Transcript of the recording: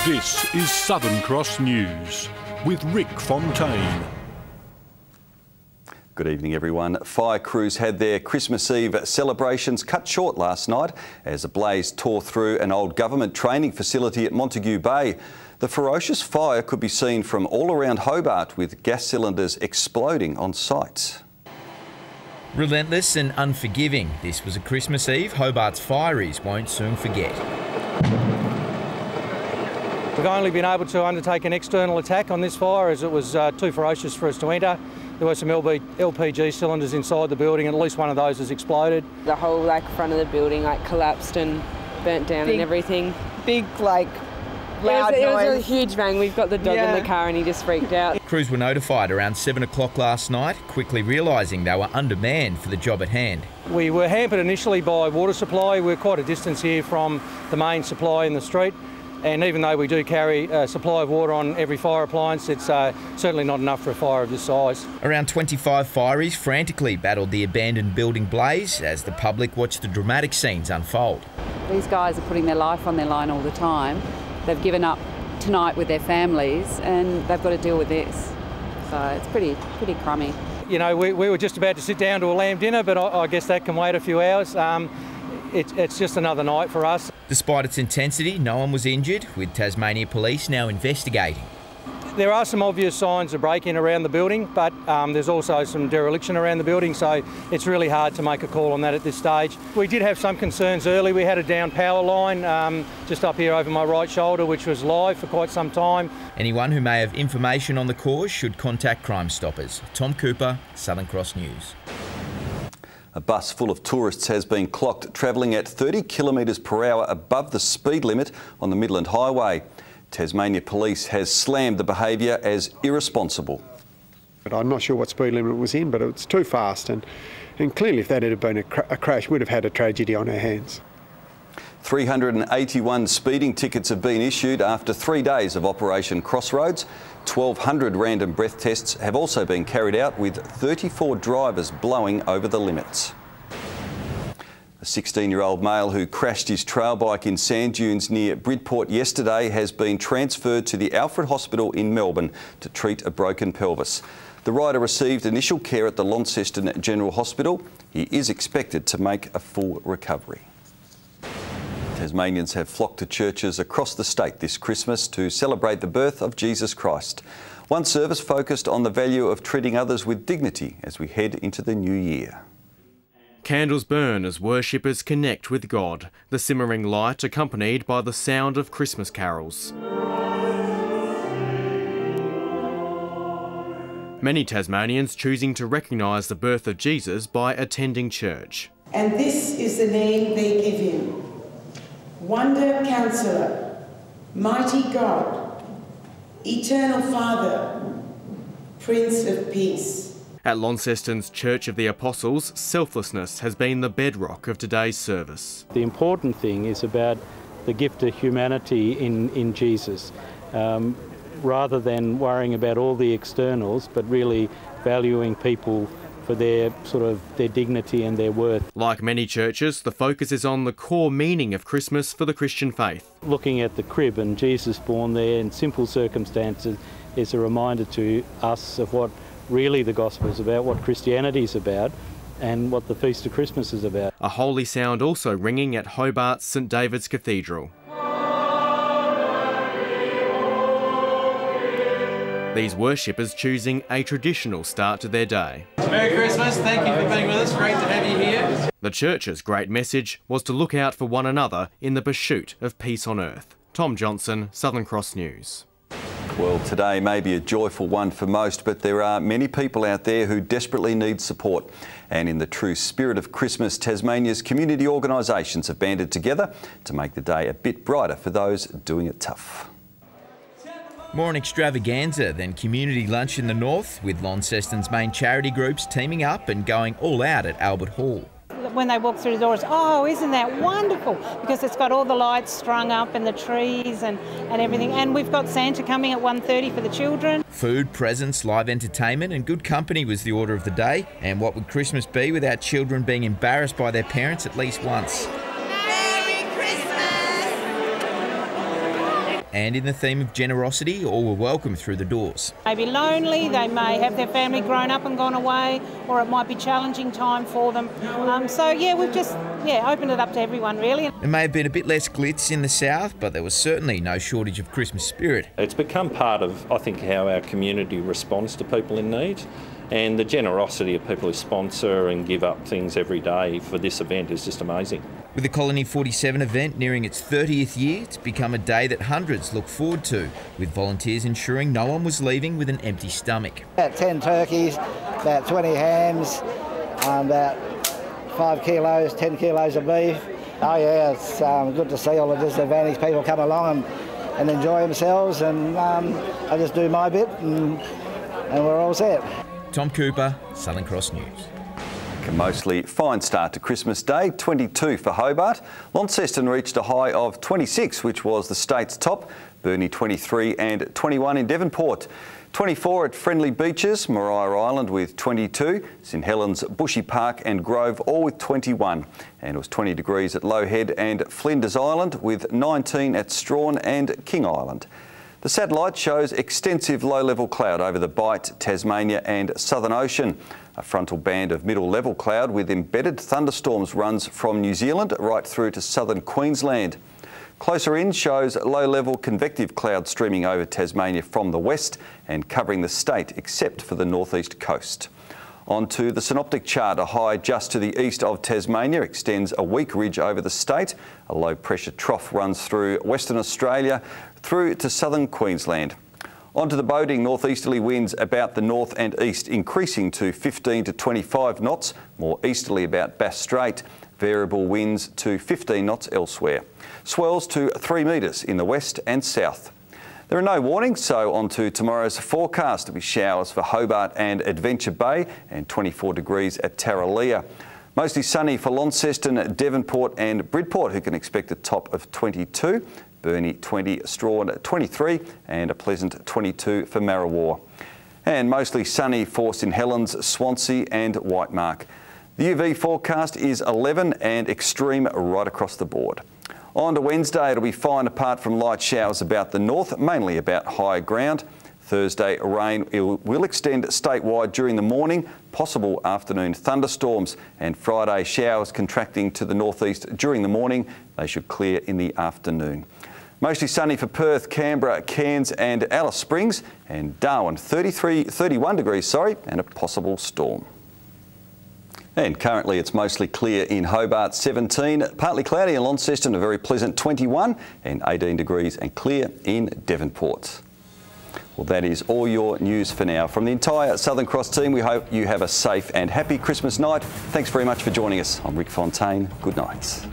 This is Southern Cross News with Rick Fontaine. Good evening, everyone. Fire crews had their Christmas Eve celebrations cut short last night as a blaze tore through an old government training facility at Montague Bay. The ferocious fire could be seen from all around Hobart, with gas cylinders exploding on site. Relentless and unforgiving, this was a Christmas Eve Hobart's fireys won't soon forget. We've only been able to undertake an external attack on this fire as it was too ferocious for us to enter. There were some LPG cylinders inside the building, and at least one of those has exploded. The whole front of the building collapsed and burnt down and everything. Big loud noise. It was a huge bang. We've got the dog in the car and he just freaked out. Crews were notified around 7 o'clock last night, quickly realising they were undermanned for the job at hand. We were hampered initially by water supply. We're quite a distance here from the main supply in the street. And even though we do carry a supply of water on every fire appliance, it's certainly not enough for a fire of this size. Around 25 fireys frantically battled the abandoned building blaze as the public watched the dramatic scenes unfold. These guys are putting their life on their line all the time. They've given up tonight with their families and they've got to deal with this. So it's pretty crummy. You know, we were just about to sit down to a lamb dinner, but I guess that can wait a few hours. It's just another night for us. Despite its intensity, no one was injured, with Tasmania Police now investigating. There are some obvious signs of break-in around the building, but there's also some dereliction around the building, so it's really hard to make a call on that at this stage. We did have some concerns early. We had a down power line just up here over my right shoulder, which was live for quite some time. Anyone who may have information on the cause should contact Crime Stoppers. Tom Cooper, Southern Cross News. A bus full of tourists has been clocked travelling at 30 kilometres per hour above the speed limit on the Midland Highway. Tasmania Police has slammed the behaviour as irresponsible. I'm not sure what speed limit it was in, but it's too fast, and clearly if that had been a crash, we'd have had a tragedy on our hands. 381 speeding tickets have been issued after 3 days of Operation Crossroads. 1,200 random breath tests have also been carried out, with 34 drivers blowing over the limits. A 16-year-old male who crashed his trail bike in sand dunes near Bridport yesterday has been transferred to the Alfred Hospital in Melbourne to treat a broken pelvis. The rider received initial care at the Launceston General Hospital. He is expected to make a full recovery. Tasmanians have flocked to churches across the state this Christmas to celebrate the birth of Jesus Christ. One service focused on the value of treating others with dignity as we head into the new year. Candles burn as worshippers connect with God, the simmering light accompanied by the sound of Christmas carols. Many Tasmanians choosing to recognise the birth of Jesus by attending church. And this is the name they give him: Wonder Counselor, Mighty God, Eternal Father, Prince of Peace. At Launceston's Church of the Apostles, selflessness has been the bedrock of today's service. The important thing is about the gift of humanity in Jesus, rather than worrying about all the externals, but really valuing people for their dignity and their worth. Like many churches, the focus is on the core meaning of Christmas for the Christian faith. Looking at the crib and Jesus born there in simple circumstances is a reminder to us of what really the gospel is about, what Christianity is about, and what the Feast of Christmas is about. A holy sound also ringing at Hobart's St David's Cathedral. These worshippers choosing a traditional start to their day. Merry Christmas, thank you for being with us, great to have you here. The church's great message was to look out for one another in the pursuit of peace on earth. Tom Johnson, Southern Cross News. Well, today may be a joyful one for most, but there are many people out there who desperately need support. And in the true spirit of Christmas, Tasmania's community organisations have banded together to make the day a bit brighter for those doing it tough. More an extravaganza than community lunch in the north, with Launceston's main charity groups teaming up and going all out at Albert Hall. When they walk through the doors, oh, isn't that wonderful? Because it's got all the lights strung up and the trees and everything. And we've got Santa coming at 1:30 for the children. Food, presents, live entertainment and good company was the order of the day. And what would Christmas be without children being embarrassed by their parents at least once? Merry Christmas! and in the theme of generosity, all were welcome through the doors. They may be lonely, they may have their family grown up and gone away, or it might be a challenging time for them. So yeah, we've just opened it up to everyone really. There may have been a bit less glitz in the south, but there was certainly no shortage of Christmas spirit. It's become part of, I think, how our community responds to people in need. And the generosity of people who sponsor and give up things every day for this event is just amazing. With the Colony 47 event nearing its 30th year, it's become a day that hundreds look forward to, with volunteers ensuring no one was leaving with an empty stomach. About 10 turkeys, about 20 hams, about 5 kilos, 10 kilos of beef. Oh yeah, it's good to see all the disadvantaged people come along and enjoy themselves, and I just do my bit and we're all set. Tom Cooper, Southern Cross News. A mostly fine start to Christmas Day, 22 for Hobart. Launceston reached a high of 26, which was the state's top. Burnie 23 and 21 in Devonport. 24 at Friendly Beaches, Maria Island with 22, St Helens, Bushy Park and Grove all with 21. And it was 20 degrees at Low Head and Flinders Island with 19 at Strawn and King Island. The satellite shows extensive low-level cloud over the Bight, Tasmania and Southern Ocean. A frontal band of middle-level cloud with embedded thunderstorms runs from New Zealand right through to southern Queensland. Closer in shows low-level convective cloud streaming over Tasmania from the west and covering the state except for the northeast coast. Onto the synoptic chart, a high just to the east of Tasmania extends a weak ridge over the state. A low pressure trough runs through Western Australia through to southern Queensland. Onto the boating, northeasterly winds about the north and east increasing to 15 to 25 knots, more easterly about Bass Strait. Variable winds to 15 knots elsewhere. Swells to 3 metres in the west and south. There are no warnings, so on to tomorrow's forecast. There'll be showers for Hobart and Adventure Bay and 24 degrees at Tarraleah. Mostly sunny for Launceston, Devonport and Bridport, who can expect a top of 22. Burnie 20, Strawn 23 and a pleasant 22 for Marrawar. And mostly sunny for St Helens, Swansea and Whitemark. The UV forecast is 11 and extreme right across the board. On to Wednesday, it'll be fine apart from light showers about the north, mainly about higher ground. Thursday, rain will extend statewide during the morning, possible afternoon thunderstorms, and Friday, showers contracting to the northeast during the morning. They should clear in the afternoon. Mostly sunny for Perth, Canberra, Cairns and Alice Springs, and Darwin 31 degrees, and a possible storm. And currently it's mostly clear in Hobart, 17, partly cloudy in Launceston, a very pleasant 21, and 18 degrees and clear in Devonport. Well, that is all your news for now. From the entire Southern Cross team, we hope you have a safe and happy Christmas night. Thanks very much for joining us. I'm Rick Fontaine. Good night.